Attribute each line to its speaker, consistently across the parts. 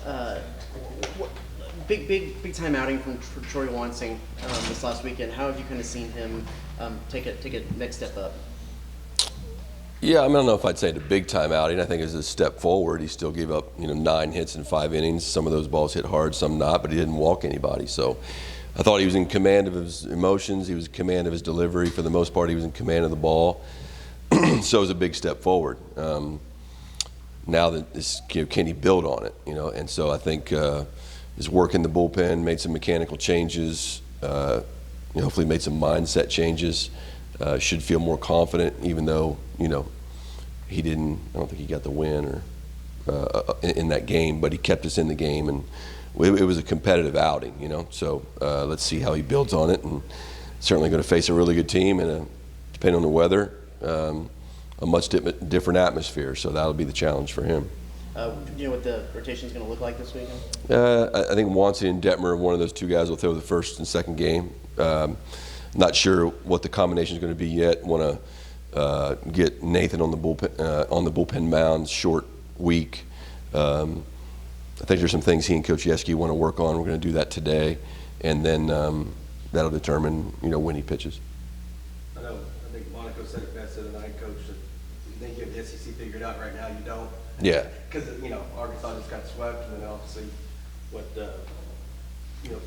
Speaker 1: What, big time outing from Troy Wansing this last weekend. How have you kind of seen him take a next step up?
Speaker 2: Yeah, I don't know if I'd say the big time outing. I think it's a step forward. He still gave up 9 hits in 5 innings. Some of those balls hit hard, some not, but he didn't walk anybody. So I thought he was in command of his emotions. He was in command of his delivery. For the most part, he was in command of the ball. So it was a big step forward. Now that can he build on it? And so I think his work in the bullpen, made some mechanical changes. Hopefully made some mindset changes. Should feel more confident, even though he didn't. I don't think he got the win or in that game, but he kept us in the game, and it was a competitive outing. So let's see how he builds on it, and certainly going to face a really good team, and depending on the weather, a much different atmosphere. So that'll be the challenge for him.
Speaker 1: Do you know what the rotation is going to look like this weekend?
Speaker 2: I think Wansey and Detmer, one of those two guys, will throw the first and second game. Not sure what the combination is going to be yet. Want to get Nathan on the bullpen mound. Short week. I think there's some things he and Coach Yeski want to work on. We're going to do that today, and then that'll determine when he pitches.
Speaker 3: I think Monaco said it best the other night, Coach. That you think you have the SEC figured out right now. You don't.
Speaker 2: Yeah.
Speaker 3: Because Arkansas just got swept, and then obviously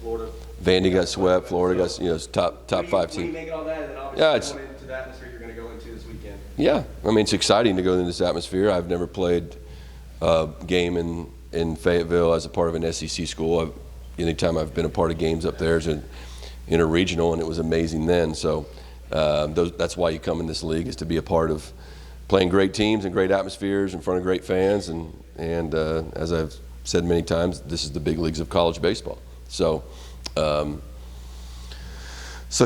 Speaker 3: Florida.
Speaker 2: Vandy got swept. Florida got top 5 team.
Speaker 3: When you make all that, and then obviously going into the atmosphere you're going to go into this weekend.
Speaker 2: Yeah, it's exciting to go into this atmosphere. I've never played a game in Fayetteville as a part of an SEC school. Anytime I've been a part of games up there is in a regional, and it was amazing then. So that's why you come in this league, is to be a part of playing great teams and great atmospheres in front of great fans. And as I've said many times, this is the big leagues of college baseball. So,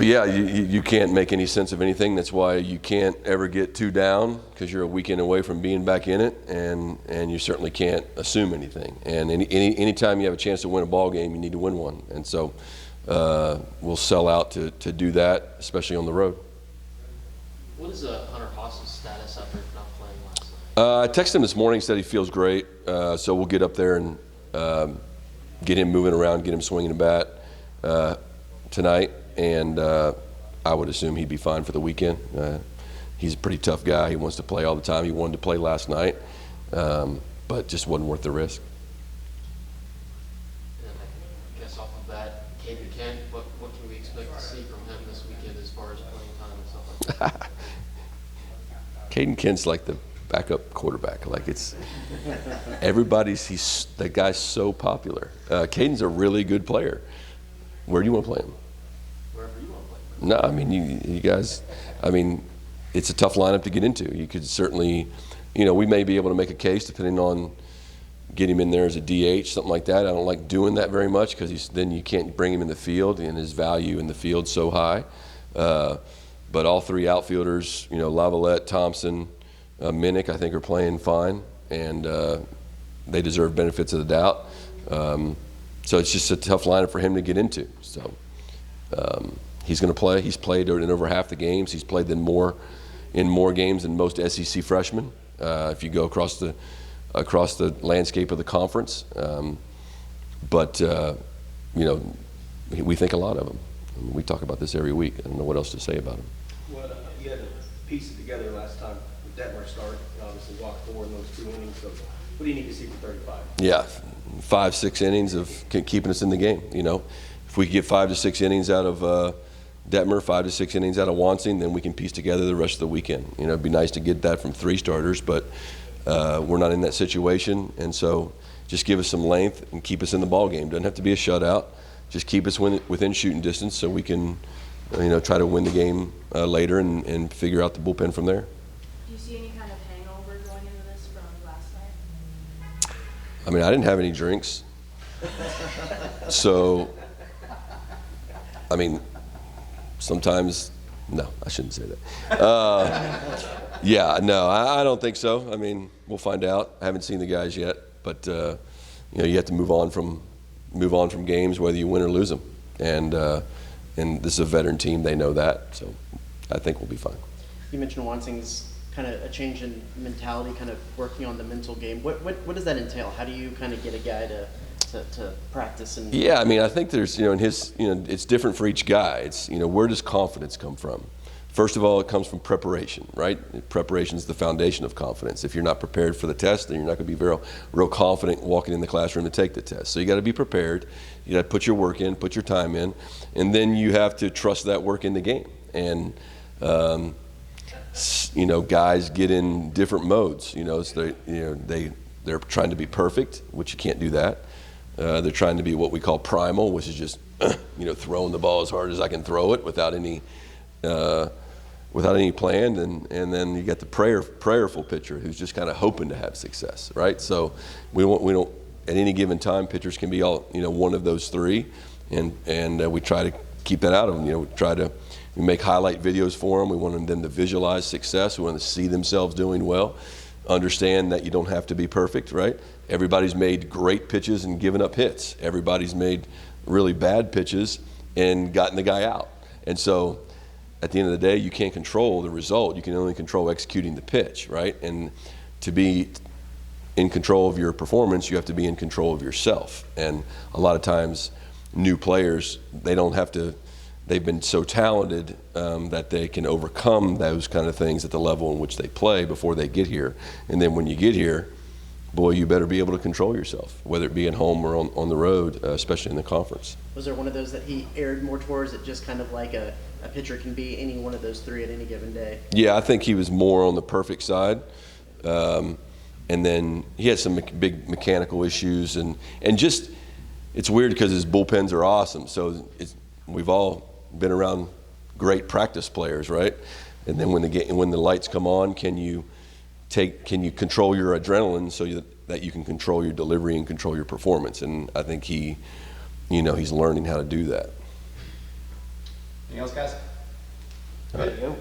Speaker 2: yeah, you can't make any sense of anything. That's why you can't ever get too down, because you're a weekend away from being back in it, and you certainly can't assume anything. And any time you have a chance to win a ball game, you need to win one. And so we'll sell out to do that, especially on the road.
Speaker 4: What is Hunter Haas's status after not playing last night?
Speaker 2: I texted him this morning, said he feels great. So we'll get up there and get him moving around, get him swinging the bat tonight, and I would assume he'd be fine for the weekend. He's a pretty tough guy. He wants to play all the time. He wanted to play last night, but just wasn't worth the risk.
Speaker 4: And I guess off of that, Caden Kent, what can we expect to see from him this weekend as far as playing time and stuff like that?
Speaker 2: Caden Kent's like the backup quarterback. Like that guy's so popular. Caden's a really good player. Where do you want to play him?
Speaker 4: Wherever you want to play him.
Speaker 2: No, you guys, it's a tough lineup to get into. You could certainly, we may be able to make a case depending on getting him in there as a DH, something like that. I don't like doing that very much, because then you can't bring him in the field, and his value in the field's so high. But all 3 outfielders, Lavalette, Thompson, Minnick, I think, are playing fine, and they deserve benefits of the doubt. So it's just a tough lineup for him to get into. So he's going to play. He's played in over half the games. He's played in more games than most SEC freshmen, if you go across the landscape of the conference. But we think a lot of him. We talk about this every week. I don't know what else to say about him.
Speaker 3: You had to piece it together last time with Detmer start. You obviously walked 4 in those 2 innings. So what do you need to see for 35?
Speaker 2: Yeah, 5-6 innings of keeping us in the game. If we get 5 to 6 innings out of Detmer, 5 to 6 innings out of Wansing, then we can piece together the rest of the weekend. It'd be nice to get that from 3 starters, but we're not in that situation. And so just give us some length and keep us in the ball game. Doesn't have to be a shutout. Just keep us within shooting distance, so we can, try to win the game later and figure out the bullpen from there.
Speaker 5: Do you see any kind of hangover going into this from last night?
Speaker 2: I didn't have any drinks, so sometimes. No, I shouldn't say that. Yeah, no, I don't think so. We'll find out. I haven't seen the guys yet, but you have to move on from games, whether you win or lose them. And this is a veteran team; they know that. So I think we'll be fine.
Speaker 1: You mentioned Wansing's kind of a change in mentality, kind of working on the mental game. What does that entail? How do you kind of get a guy to practice and?
Speaker 2: Yeah, I mean, I think there's, in his, it's different for each guy. It's, where does confidence come from? First of all, it comes from preparation, right? Preparation is the foundation of confidence. If you're not prepared for the test, then you're not going to be real confident walking in the classroom to take the test. So you got to be prepared. You got to put your work in, put your time in, and then you have to trust that work in the game. And guys get in different modes. So they're trying to be perfect, which you can't do that. They're trying to be what we call primal, which is just throwing the ball as hard as I can throw it without any plan, and then you got the prayerful pitcher who's just kind of hoping to have success, right? So we don't at any given time, pitchers can be all one of those three, and we try to keep that out of them. We make highlight videos for them. We want them to visualize success. We want them to see themselves doing well. Understand that you don't have to be perfect, right? Everybody's made great pitches and given up hits. Everybody's made really bad pitches and gotten the guy out. And so at the end of the day, you can't control the result. You can only control executing the pitch, right? And to be in control of your performance, you have to be in control of yourself. And a lot of times, new players, they've been so talented that they can overcome those kind of things at the level in which they play before they get here. And then when you get here, boy, you better be able to control yourself, whether it be at home or on the road, especially in the conference.
Speaker 1: Was there one of those that he erred more towards? It just kind of like a pitcher can be any one of those three at any given day?
Speaker 2: Yeah, I think he was more on the perfect side. And then he had some big mechanical issues. And just, it's weird because his bullpens are awesome. So we've all been around great practice players, right? And then when the lights come on, can you control your adrenaline so that you can control your delivery and control your performance? And I think he's learning how to do that.
Speaker 6: Anything else, guys?
Speaker 2: All right.